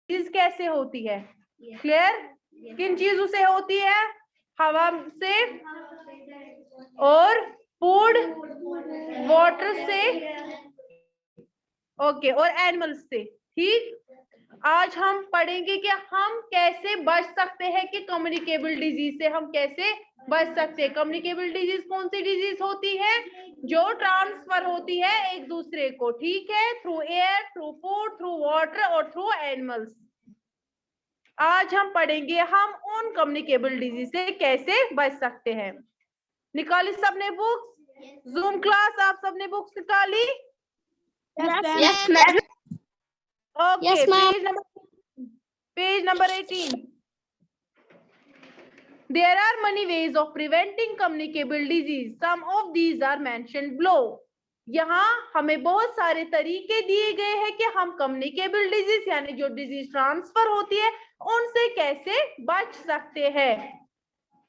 चीज कैसे होती है? क्लियर? किन चीजों से होती है? हवा से और फूड, वाटर से, ओके, और एनिमल्स से। ठीक, आज हम पढ़ेंगे कि हम कैसे बच सकते हैं कि कम्युनिकेबल डिजीज से हम कैसे बच सकते हैं। कम्युनिकेबल डिजीज कौन सी डिजीज होती है? जो ट्रांसफर होती है एक दूसरे को, ठीक है, through air, through food, through water और थ्रू एनिमल्स। आज हम पढ़ेंगे हम उन कम्युनिकेबल डिजीज से कैसे बच सकते हैं। निकाली सबने बुक्स? जूम क्लास आप सबने बुक्स निकाली? Yes, ma'am. Okay, Yes, ma'am. Page number 18। There are many ways of preventing communicable disease. Some of these are mentioned below. यहाँ हमें बहुत सारे तरीके दिए गए हैं कि हम कम्युनिकेबल डिजीज यानी जो डिजीज ट्रांसफर होती है उनसे कैसे बच सकते हैं।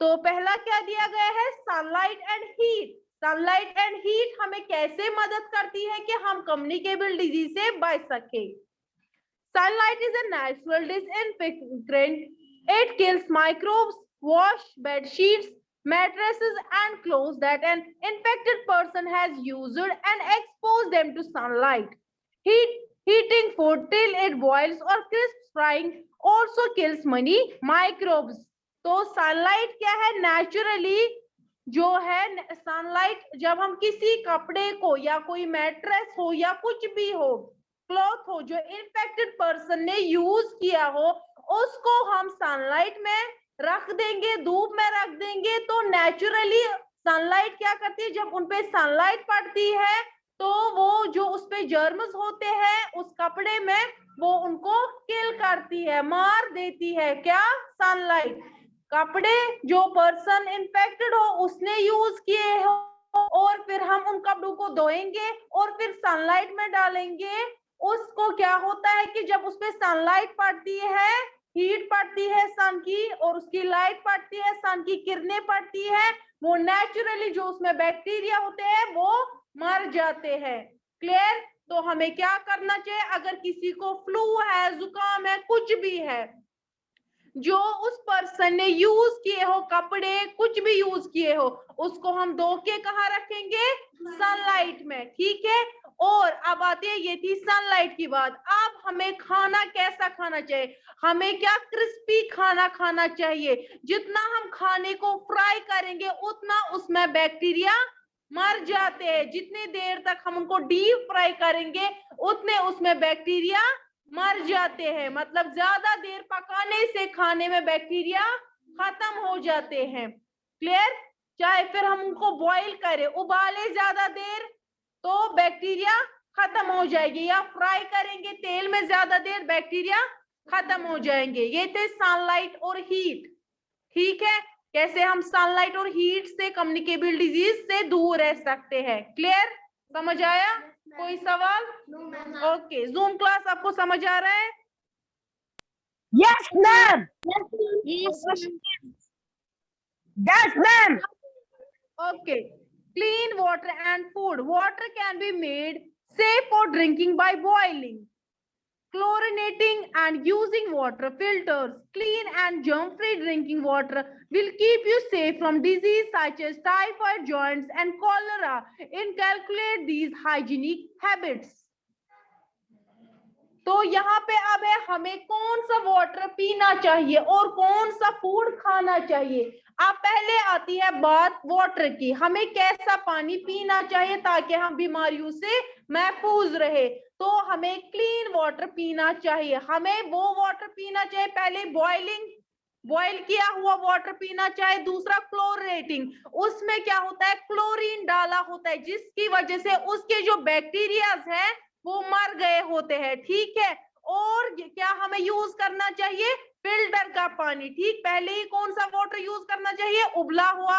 तो पहला क्या दिया गया है? Sunlight and heat. Sunlight and heat हमें कैसे मदद करती है कि हम कम्युनिकेबल डिजीज से बच सके। Sunlight is a natural disinfectant. It kills microbes. Wash bed sheets, mattresses and clothes that an infected person has used and expose them to sunlight. Heating food till it boils or crisp frying also kills many microbes. तो sunlight क्या है? Naturally जो है sunlight, जब हम किसी कपड़े को या कोई मैट्रेस हो या कुछ भी हो, क्लॉथ हो जो इन्फेक्टेड पर्सन ने यूज किया हो, उसको हम सनलाइट में रख देंगे, धूप में रख देंगे, तो नेचुरली सनलाइट क्या करती है? जब उनपे सनलाइट पड़ती है तो वो जो उस पे जर्म्स होते हैं उस कपड़े में, वो उनको किल करती है, मार देती है। क्या? सनलाइट। कपड़े जो पर्सन इन्फेक्टेड हो उसने यूज किए हो और फिर हम उन कपड़ों को धोएंगे और फिर सनलाइट में डालेंगे, उसको क्या होता है कि जब उसपे सनलाइट पड़ती है, हीट पड़ती है सन की और उसकी लाइट पड़ती है, सन की किरणें पड़ती है, वो नेचुरली जो उसमें बैक्टीरिया होते हैं वो मर जाते हैं। क्लियर? तो हमें क्या करना चाहिए? अगर किसी को फ्लू है, जुकाम है, कुछ भी है, जो उस पर्सन ने यूज किए हो कपड़े, कुछ भी यूज किए हो, उसको हम धो के कहाँ रखेंगे? सनलाइट में। ठीक है, और अब आती है, ये थी सनलाइट की बात। अब हमें खाना कैसा खाना चाहिए? हमें क्या? क्रिस्पी खाना खाना चाहिए। जितना हम खाने को फ्राई करेंगे उतना उसमें बैक्टीरिया मर जाते हैं। जितनी देर तक हम उनको डीप फ्राई करेंगे उतने उसमें बैक्टीरिया मर जाते हैं। मतलब ज्यादा देर पकाने से खाने में बैक्टीरिया खत्म हो जाते हैं। क्लियर? चाहे फिर हम उनको बॉईल करें, उबाले ज्यादा देर तो बैक्टीरिया खत्म हो जाएगी, या फ्राई करेंगे तेल में ज्यादा देर, बैक्टीरिया खत्म हो जाएंगे। ये थे सनलाइट और हीट। ठीक है, कैसे हम सनलाइट और हीट से कम्युनिकेबल डिजीज से दूर रह सकते हैं। क्लियर? समझ आया? कोई सवाल? ओके, जूम क्लास आपको समझ आ रहा है? Yes, ma'am. Yes, ma'am. Okay. Clean water and food. Water can be made safe for drinking by boiling, chlorinating and using water filters. Clean and germ-free drinking water will keep you safe from disease such as typhoid, joints and cholera. Inculcate these hygienic habits. तो यहाँ पे अब है हमें कौन सा water पीना चाहिए और कौन सा फूड खाना चाहिए। अब पहले आती है बात वाटर की, हमें कैसा पानी पीना चाहिए ताकि हम बीमारियों से महफूज रहे। तो हमें क्लीन वाटर पीना चाहिए। हमें वो वाटर पीना चाहिए, पहले बॉइल किया हुआ वाटर पीना चाहिए। दूसरा क्लोरीनेटिंग, उसमें क्या होता है? क्लोरीन डाला होता है, जिसकी वजह से उसके जो बैक्टीरियाज है वो मर गए होते हैं। ठीक है, और क्या हमें यूज करना चाहिए? फिल्टर का पानी। ठीक, पहले ही कौन सा वाटर यूज करना चाहिए? उबला हुआ।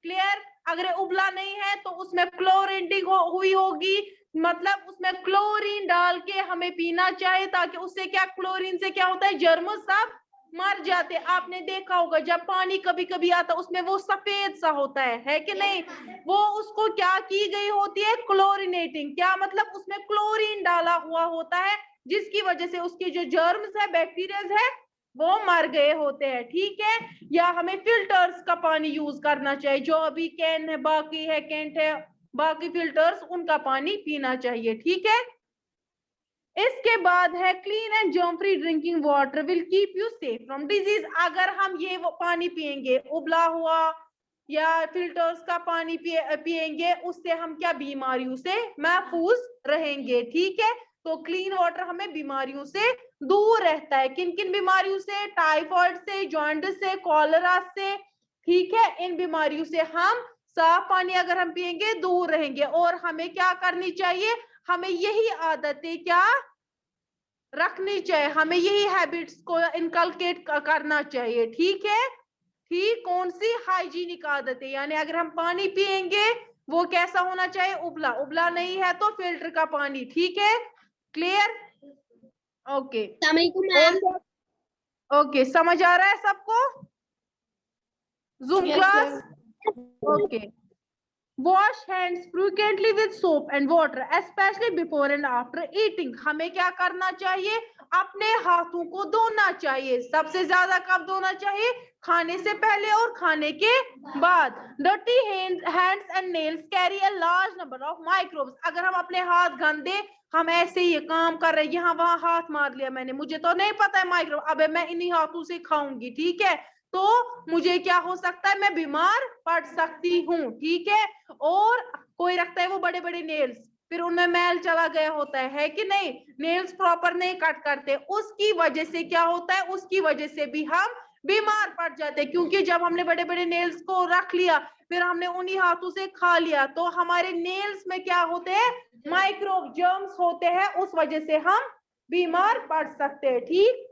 क्लियर? अगर उबला नहीं है तो उसमें क्लोरीनेटिंग हुई होगी, मतलब उसमें क्लोरीन डाल के हमें पीना चाहिए, ताकि उससे क्या, क्लोरीन से क्या होता है? जर्म सब मर जाते। आपने देखा होगा जब पानी कभी कभी आता उसमें वो सफेद सा होता है कि नहीं? वो उसको क्या की गई होती है? क्लोरीनेटिंग। क्या मतलब? उसमें क्लोरीन डाला हुआ होता है जिसकी वजह से उसके जो जर्म्स है, बैक्टीरियाज है, वो मर गए होते हैं। ठीक है, या हमें फिल्टर्स का पानी यूज करना चाहिए, जो अभी कैन है, बाकी है कैंट है, बाकी फिल्टर्स, उनका पानी पीना चाहिए। ठीक है, इसके बाद है clean and germ free drinking water will keep you safe from disease. अगर हम ये वो पानी पिएंगे, उबला हुआ या फिल्टर्स का पानी पिएंगे, उससे हम क्या बीमारियों से महफूज रहेंगे। ठीक है, तो क्लीन वाटर हमें बीमारियों से दूर रहता है। किन किन बीमारियों से? टाइफाइड से, जॉन्डिस से, कॉलरा से। ठीक है, इन बीमारियों से हम साफ पानी अगर हम पिएंगे दूर रहेंगे। और हमें क्या करनी चाहिए? हमें यही आदतें क्या रखनी चाहिए, हमें यही हैबिट्स को इनकलकेट करना चाहिए। ठीक है, ठीक, कौन सी? हाइजीनिक आदतें, यानी अगर हम पानी पिएंगे वो कैसा होना चाहिए? उबला, उबला नहीं है तो फिल्टर का पानी। ठीक है, क्लियर? ओके, ओके, समझ आ रहा है सबको? Zoom class? Okay. Wash hands frequently with soap and water, especially before and after eating. हमें क्या करना चाहिए? अपने हाथों को धोना चाहिए। सबसे ज्यादा कब धोना चाहिए? खाने से पहले और खाने के बाद। Dirty hands and nails carry a large number of microbes. अगर हम अपने हाथ गंदे, हम ऐसे ही काम कर रहे हैं, यहाँ वहां हाथ मार लिया मैंने, मुझे तो नहीं पता है माइक्रोब, अब मैं इन्हीं हाथों से खाऊंगी। ठीक है, तो मुझे क्या हो सकता है? मैं बीमार पड़ सकती हूँ। ठीक है, और कोई रखता है वो बड़े बड़े नेल्स, फिर उनमें मैल चला गया होता है कि नहीं? नेल्स प्रॉपर नहीं कट करते, उसकी वजह से क्या होता है? उसकी वजह से भी हम बीमार पड़ जाते हैं, क्योंकि जब हमने बड़े बड़े नेल्स को रख लिया, फिर हमने उन्हीं हाथों से खा लिया, तो हमारे नेल्स में क्या होते हैं? माइक्रोब जर्म्स होते हैं, उस वजह से हम बीमार पड़ सकते हैं। ठीक,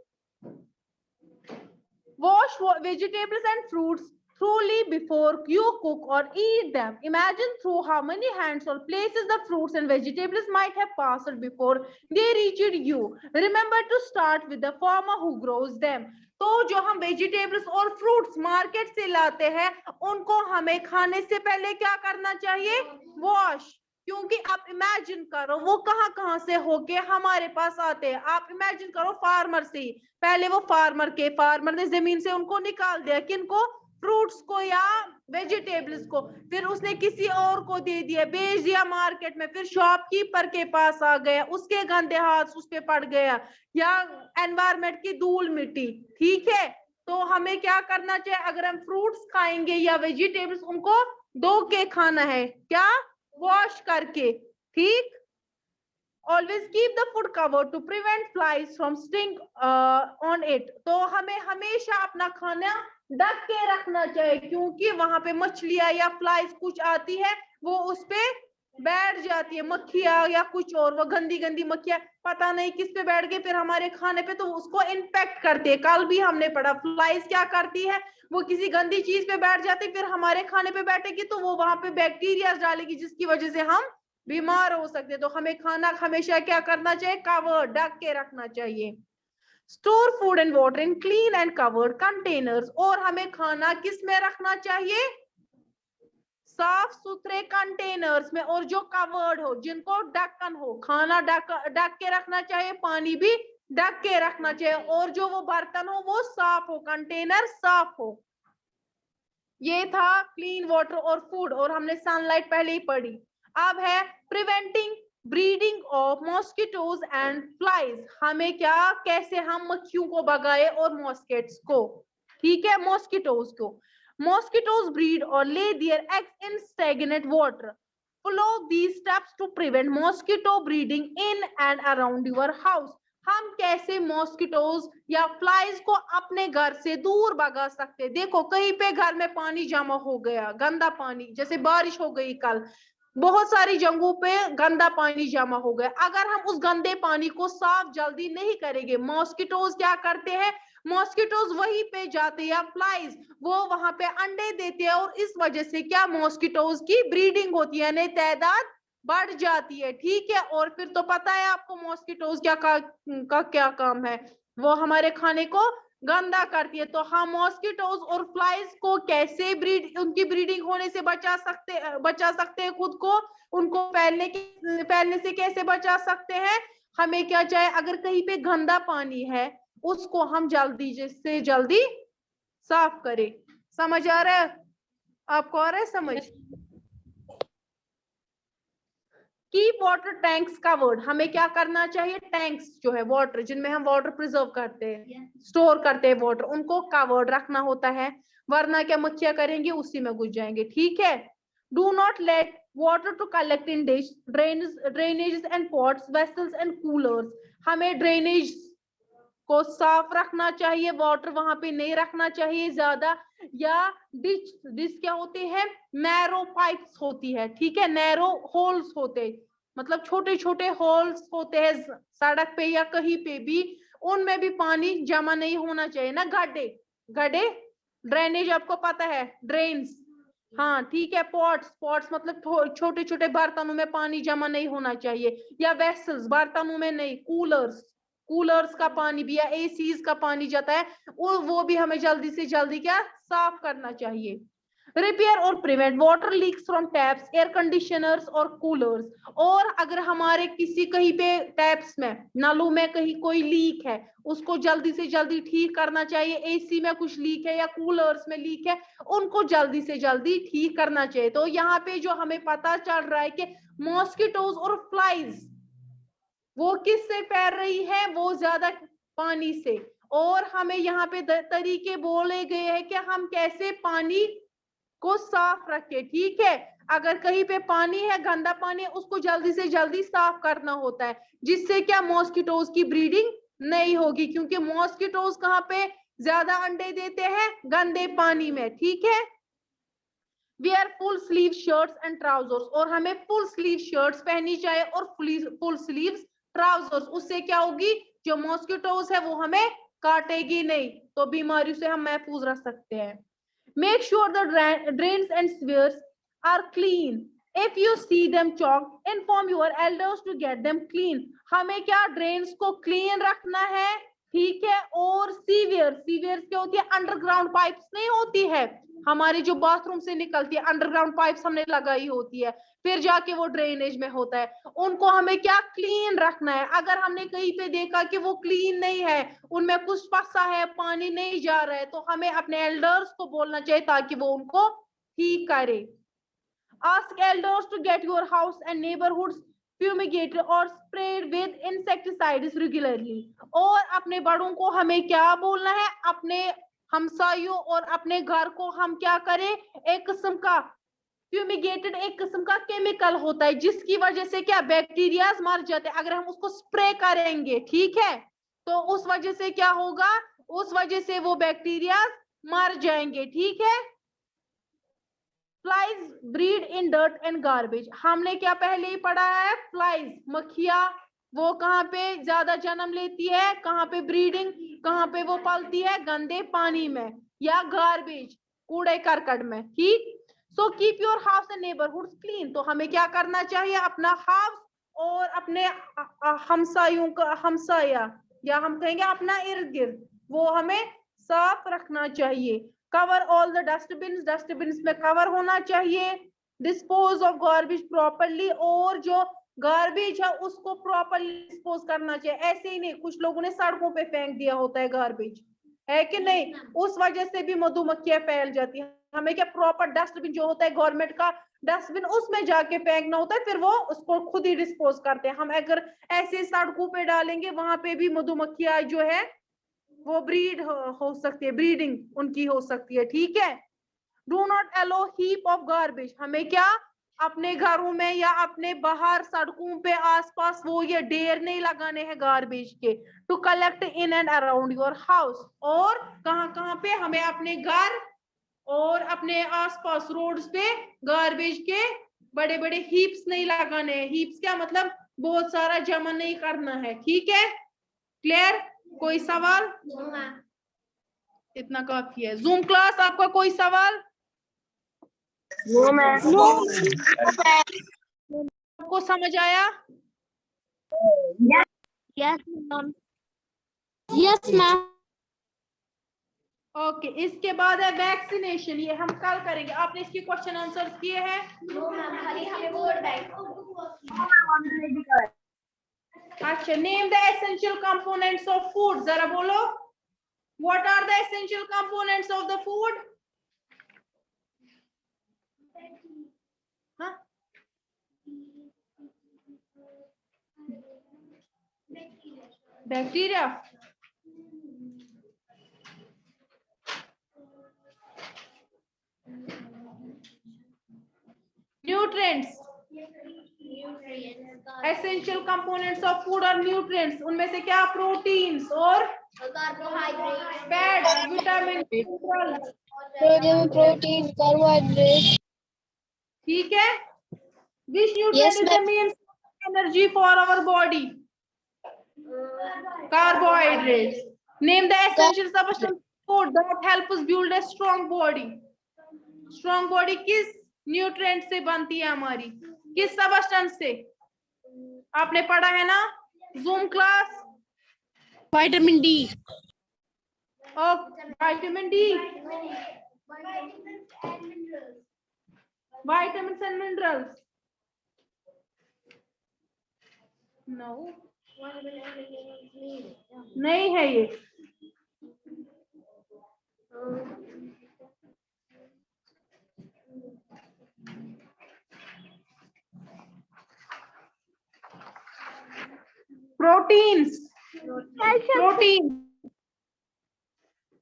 wash vegetables and fruits thoroughly before you cook or eat them. Imagine through how many hands or places the fruits and vegetables might have passed before they reached you. Remember to start with the farmer who grows them. तो जो हम vegetables और fruits market से लाते हैं, उनको हमें खाने से पहले क्या करना चाहिए? वॉश। क्योंकि आप इमेजिन करो वो कहां से होके हमारे पास आते हैं। आप इमेजिन करो फार्मर से, पहले वो फार्मर ने जमीन से उनको निकाल दिया, किनको? फ्रूट्स को या वेजिटेबल्स को, फिर उसने किसी और को दे दिया, बेच दिया मार्केट में, फिर शॉपकीपर के पास आ गया, उसके गंदे हाथ उस पे पड़ गया, या एनवायरमेंट की धूल मिट्टी। ठीक है, तो हमें क्या करना चाहिए? अगर हम फ्रूट्स खाएंगे या वेजिटेबल्स, उनको धो के खाना है, क्या? वॉश करके। ठीक, always keep the food covered to prevent flies from sting on it. तो हमें हमेशा अपना खाना ढक के रखना चाहिए, क्योंकि वहां पे मछलियां या फ्लाइज कुछ आती है, वो उस पे बैठ जाती है, मक्खियां या कुछ और, वो गंदी गंदी मक्खियां पता नहीं किस पे बैठ गई, फिर हमारे खाने पे, तो उसको इन्फेक्ट करते हैं। कल भी हमने पढ़ा, फ्लाइज क्या करती है? वो किसी गंदी चीज पे बैठ जाती, फिर हमारे खाने पे बैठेगी, तो वो वहां पे बैक्टीरिया डालेगी, जिसकी वजह से हम बीमार हो सकते। तो हमें खाना हमेशा क्या करना चाहिए? कवर, ढक के रखना चाहिए। Store food and water in clean and covered containers. और हमें खाना किस में रखना चाहिए? साफ सुथरे कंटेनर्स में, और जो कवर्ड हो, जिनको ढक्कन हो। खाना ढक के रखना चाहिए, पानी भी ढक के रखना चाहिए, और जो वो बर्तन हो वो साफ हो, कंटेनर साफ हो। ये था क्लीन वाटर और फूड, और हमने सनलाइट पहले ही पढ़ी। अब है preventing breeding of mosquitoes and flies. हमें क्या, कैसे हम मक्खियों को भगाए और मॉस्किट्स को। ठीक है, मॉस्किटोज को। मॉस्किटोज ब्रीड और lay their eggs in stagnant water. Follow these steps to prevent mosquito breeding in and around your house. हम कैसे मॉस्किटोज या फ्लाइज को अपने घर से दूर भगा सकते? देखो, कहीं पे घर में पानी जमा हो गया, गंदा पानी, जैसे बारिश हो गई कल, बहुत सारी जगहों पे गंदा पानी जमा हो गया। अगर हम उस गंदे पानी को साफ जल्दी नहीं करेंगे, मॉस्किटोज क्या करते हैं? मॉस्किटोज वहीं पे जाते हैं, या फ्लाइज, वो वहां पे अंडे देते हैं, और इस वजह से क्या, मॉस्किटोज की ब्रीडिंग होती है, यानी तादाद बढ़ जाती है। ठीक है, और फिर तो पता है आपको मॉस्किटोज का क्या काम है? वो हमारे खाने को गंदा करती है। तो हम मॉस्किटोज और फ्लाइज को कैसे उनकी ब्रीडिंग होने से बचा सकते हैं खुद को, उनको फैलने से कैसे बचा सकते हैं? हमें क्या चाहिए, अगर कहीं पे गंदा पानी है उसको हम जल्दी से जल्दी साफ करें। समझ आ रहा है आपको? आ रहा है समझ? कीप वाटर टैंक्स कवर्ड, हमें क्या करना चाहिए, टैंक्स जो है वाटर जिनमें हम वाटर प्रिजर्व करते हैं, स्टोर करते हैं वाटर, उनको कवर्ड रखना होता है, वरना क्या मक्खियां करेंगे, उसी में घुस जाएंगे। ठीक है। Do not let water to collect in dish drainage and pots vessels and coolers, हमें ड्रेनेज को साफ रखना चाहिए, वाटर वहां पे नहीं रखना चाहिए ज्यादा। या डिश क्या होते हैं, नैरो पाइप्स होती है, ठीक है, नैरो होल्स होते, मतलब छोटे छोटे होल्स होते हैं सड़क पे या कहीं पे भी, उनमें भी पानी जमा नहीं होना चाहिए ना। गड्ढे, गड्ढे ड्रेनेज आपको पता है, ड्रेन्स, हाँ ठीक है। पॉट्स मतलब छोटे छोटे बर्तनों में पानी जमा नहीं होना चाहिए, या वेसल्स बर्तनों में नहीं, कूलर्स का पानी भी या एसीज का पानी जाता है, वो भी हमें जल्दी से जल्दी क्या साफ करना चाहिए। रिपेयर और prevent water leaks from taps, air conditioners और कूलर्स, और अगर हमारे किसी कहीं पे टैप्स में, नलों में कहीं कोई लीक है, उसको जल्दी से जल्दी ठीक करना चाहिए। एसी में कुछ लीक है या कूलर्स में लीक है, उनको जल्दी से जल्दी ठीक करना चाहिए। तो यहाँ पे जो हमें पता चल रहा है कि मॉस्किटोज और फ्लाइज वो किससे फैल रही है, वो ज्यादा पानी से। और हमें यहाँ पे तरीके बोले गए हैं कि हम कैसे पानी को साफ रखें। ठीक है, अगर कहीं पे पानी है, गंदा पानी है, उसको जल्दी से जल्दी साफ करना होता है, जिससे क्या मॉस्किटोज की ब्रीडिंग नहीं होगी, क्योंकि मॉस्किटोज कहाँ पे ज्यादा अंडे देते हैं, गंदे पानी में। ठीक है। Wear full sleeve shirts and trousers, और हमें फुल स्लीव शर्ट्स पहननी चाहिए और फुल स्लीव्स ट्राउजर्स, उससे क्या होगी, जो मॉस्किटोज है वो हमें काटेगी नहीं, तो बीमारियों से हम महफूज रख सकते हैं। Make sure the drains and sewers are clean. If you see them clogged, inform your elders to get them clean. हमें क्या ड्रेन्स को क्लीन रखना है, ठीक है। और सीवियर्स क्या होती है, अंडरग्राउंड पाइप्स नहीं होती है, हमारी जो बाथरूम से निकलती है, अंडरग्राउंड पाइप्स हमने लगाई होती है, फिर जाके वो ड्रेनेज में होता है, उनको हमें क्या क्लीन रखना है। अगर हमने कहीं पे देखा कि वो क्लीन नहीं है, उनमें कुछ फंसा है, पानी नहीं जा रहा है, तो हमें अपने एल्डर्स को बोलना चाहिए ताकि वो उनको ठीक करे। Ask elders to get your house and neighborhoods fumigated or sprayed with insecticides regularly. और अपने बड़ों को हमें क्या बोलना है, अपने हमसायों और अपने घर को हम क्या करें, एक किस्म का फ्यूमिगेटेड, एक किस्म का केमिकल होता है जिसकी वजह से क्या बैक्टीरिया मर जाते हैं, अगर हम उसको स्प्रे करेंगे, ठीक है, तो उस वजह से क्या होगा, उस वजह से वो बैक्टीरिया मर जाएंगे। ठीक है। Flies breed in dirt and garbage, हमने क्या पहले ही पढ़ा है, फ्लाइज मक्खियां वो कहाँ पे ज्यादा जन्म लेती है, कहाँ पे ब्रीडिंग, कहाँ पे वो पलती है, गंदे पानी में या गार्बेज, कूड़े करकट में। ठीक। So keep your house and neighbourhood clean, तो हमें क्या करना चाहिए, अपना हाउस और अपने हमसायों का, हमसाया या हम कहेंगे अपना इर्द गिर्द, वो हमें साफ रखना चाहिए। Cover all the dustbin, dustbin में कवर होना चाहिए। डिस्पोज ऑफ गार्बेज प्रॉपरली, और जो गार्बेज है उसको प्रॉपरली डिस्पोज करना चाहिए, ऐसे ही नहीं, कुछ लोगों ने सड़कों पे फेंक दिया होता है गार्बेज, है कि नहीं, उस वजह से भी मधुमक्खियां फैल जाती हैं। हमें क्या प्रॉपर डस्टबिन जो होता है गवर्नमेंट का डस्टबिन, उसमें जाके फेंकना होता है, फिर वो उसको खुद ही डिस्पोज करते हैं। हम अगर ऐसे सड़कों पे डालेंगे, वहां पे भी मधुमक्खियां जो है वो ब्रीड हो सकती है, ब्रीडिंग उनकी हो सकती है। ठीक है। Do not allow heap of garbage, हमें क्या अपने घरों में या अपने बाहर सड़कों पे आसपास वो ये ढेर नहीं लगाने हैं गार्बेज के। To collect in and around your house, और कहाँ पे हमें अपने घर और अपने आसपास रोड्स पे गार्बेज के बड़े बड़े हीप्स नहीं लगाने हैं। हीप्स क्या मतलब, बहुत सारा जमा नहीं करना है। ठीक है, क्लियर? कोई सवाल? इतना काफी है। जूम क्लास, आपका कोई सवाल? आपको समझ आया? Yes, ma'am. Yes, ma'am. Okay, इसके बाद है वैक्सीनेशन, ये हम कल करेंगे। आपने इसके क्वेश्चन आंसर किए हैं? अच्छा, name the essential components of food, जरा बोलो, what are the essential components of the food? हाँ, bacteria, nutrients, essential components of food और न्यूट्रिएंट्स, उनमें से क्या? प्रोटीन्स और फैट, विटामिन, प्रोटीन, कार्बोहाइड्रेट। ठीक है। Which nutrient Yes, is the ma'am. Main energy for our body? Carbohydrates. Name the essential substance food that help us build a strong body. Strong body किस nutrient से बनती है हमारी? किस substance से? आपने पढ़ा है ना zoom class? Vitamin D. Vitamin D. Vitamins and minerals. No. नहीं है ये। Proteins. Protein.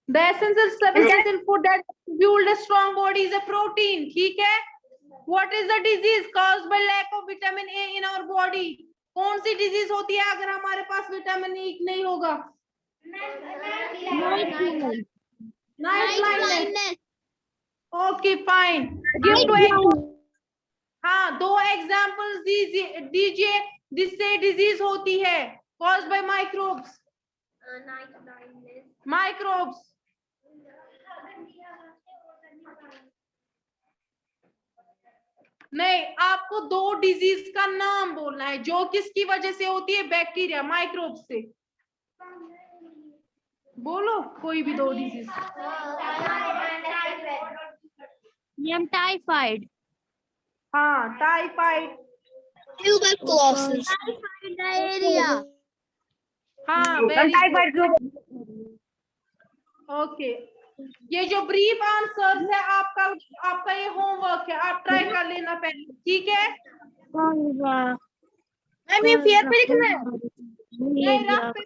The essential substance in food that build a strong body is a protein. ठीक है? What is the disease caused by lack of vitamin A in our body? कौन सी disease होती है अगर हमारे पास विटामिन ए नहीं होगा? Night blindness. Okay fine. Give two हाँ, 2 एग्जांपल्स दीजिए जिससे डिजीज होती है caused by microbes. Microbes. नहीं, आपको 2 डिजीज का नाम बोलना है जो किसकी वजह से होती है? बैक्टीरिया, माइक्रोब से। बोलो कोई भी 2 डिजीज। टाइफाइड। हाँ, टाइफाइड, ट्यूबरकुलोसिस, डायरिया। हाँ, टाइफाइड। ओके, ये जो ब्रीफ आंसर्स है आपका ये होमवर्क है, आप ट्राई कर लेना पहले, ठीक है? मैम ये फेयर पे लिखना है। नहीं, रफ पे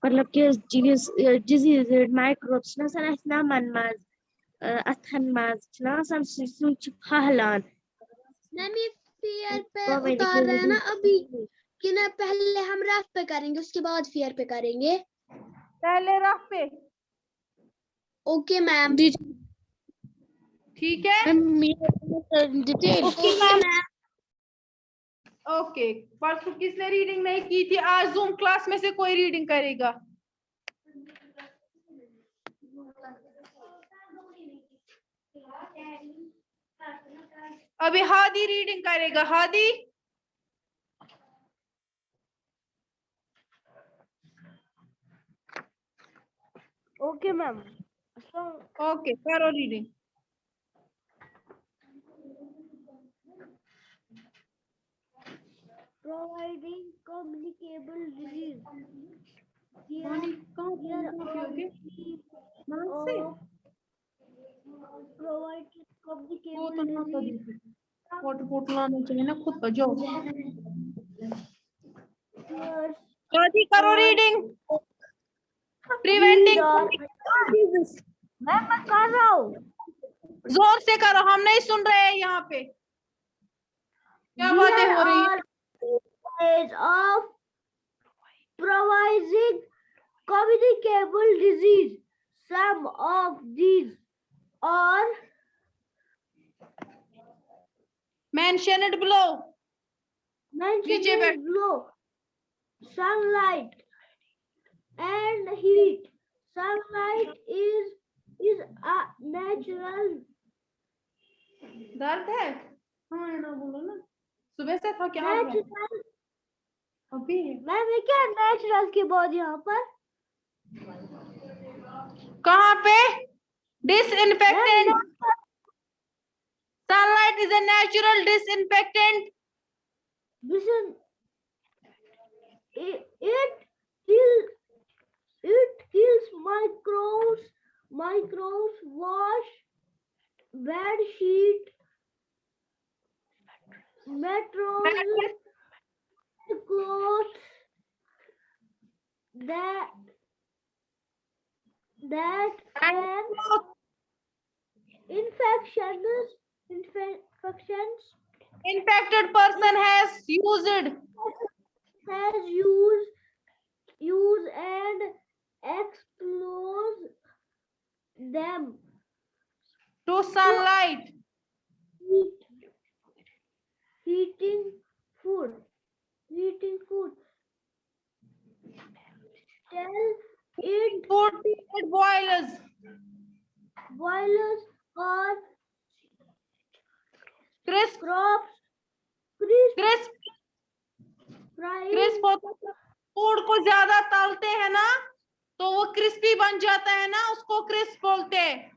मतलब कि डिजीज माइक्रोब्स ना मन मज अथन मज ना सु फहलान। मैम ये फेयर पे उतार रहे हैं ना अभी कि ना पहले हम रफ पे करेंगे उसके बाद फेयर पे करेंगे? पहले रफ पे। Okay ma'am. ठीक है? डिटेल। Okay ma'am. ओके, परसों किसने रीडिंग नहीं की थी? आज जूम क्लास में से कोई रीडिंग करेगा? अभी हादी रीडिंग करेगा। Hadi, okay ma'am. ओके करो reading. Providing communicable disease. Water बोतल लाना चाहिए ना खुद का। जो जल्दी करो रीडिंग। प्रिवेंटिंग, मैं कर रहा हूँ। जोर से करो, हम नहीं सुन रहे हैं यहाँ पे क्या बातें हो रही है। Of providing communicable disease. Some of these are mentioned below. Sunlight and heat. Sunlight is a natural. दर्द है? हाँ ना बोलो ना, सुबह से था क्या? अभी मैम क्या नेचुरल के बाद यहाँ पर कहाँ पे? Disinfectant. Sunlight is a natural disinfectant. Listen, it kills microbes, wash, bed sheet, mattress, clothes, that and infections. Infected person has used Use and expose them to sunlight. Heating food. Tell it Food it boilers. boilers or Crisp crops, crisp frying. Crisp होता है। Food को ज्यादा तलते हैं ना तो वो crispy बन जाता है ना, उसको क्रिस्प बोलते हैं।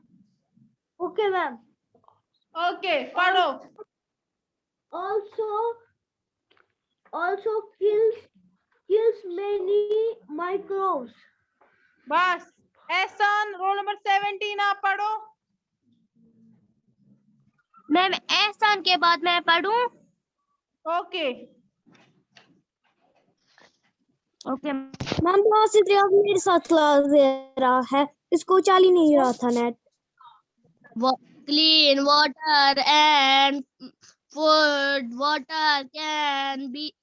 Okay, ma'am. ओके पढ़ो। Also kills many microbes. बस एहसान रोल नंबर 17 आप पढ़ो। मैम एहसान के बाद मैं पढ़ूं? ओके ओके मैम मेरे साथ क्लास दे रहा है, इसको चल ही नहीं रहा था net. clean water and food. Water can be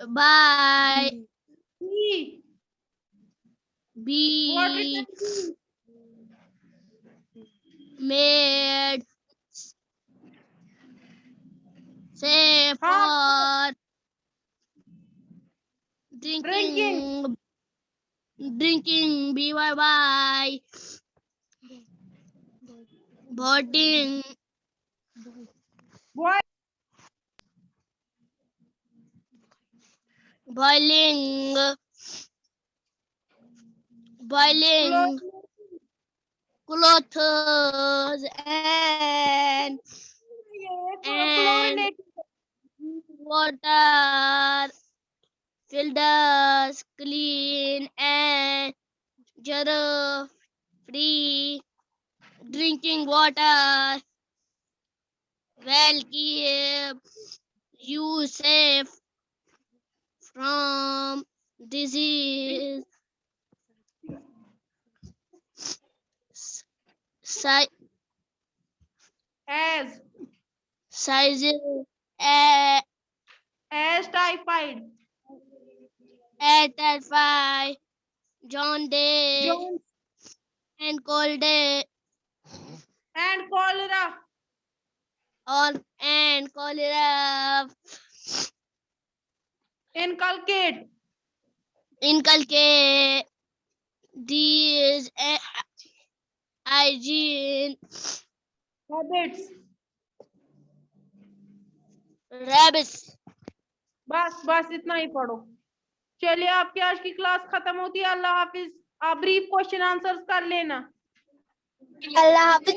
by be made safe for drinking by boiling clothes and water filters clean and germ free drinking water will keep you safe from disease. as typhoid, typhoid, jaundice, and cholera. and cholera. Inculcate these hygiene habits. बस इतना ही पढ़ो। चलिए आपकी आज की class खत्म होती है। अल्लाह हाफिज। आप ब्रीफ क्वेश्चन आंसर्स कर लेना। अल्लाह हाफिज।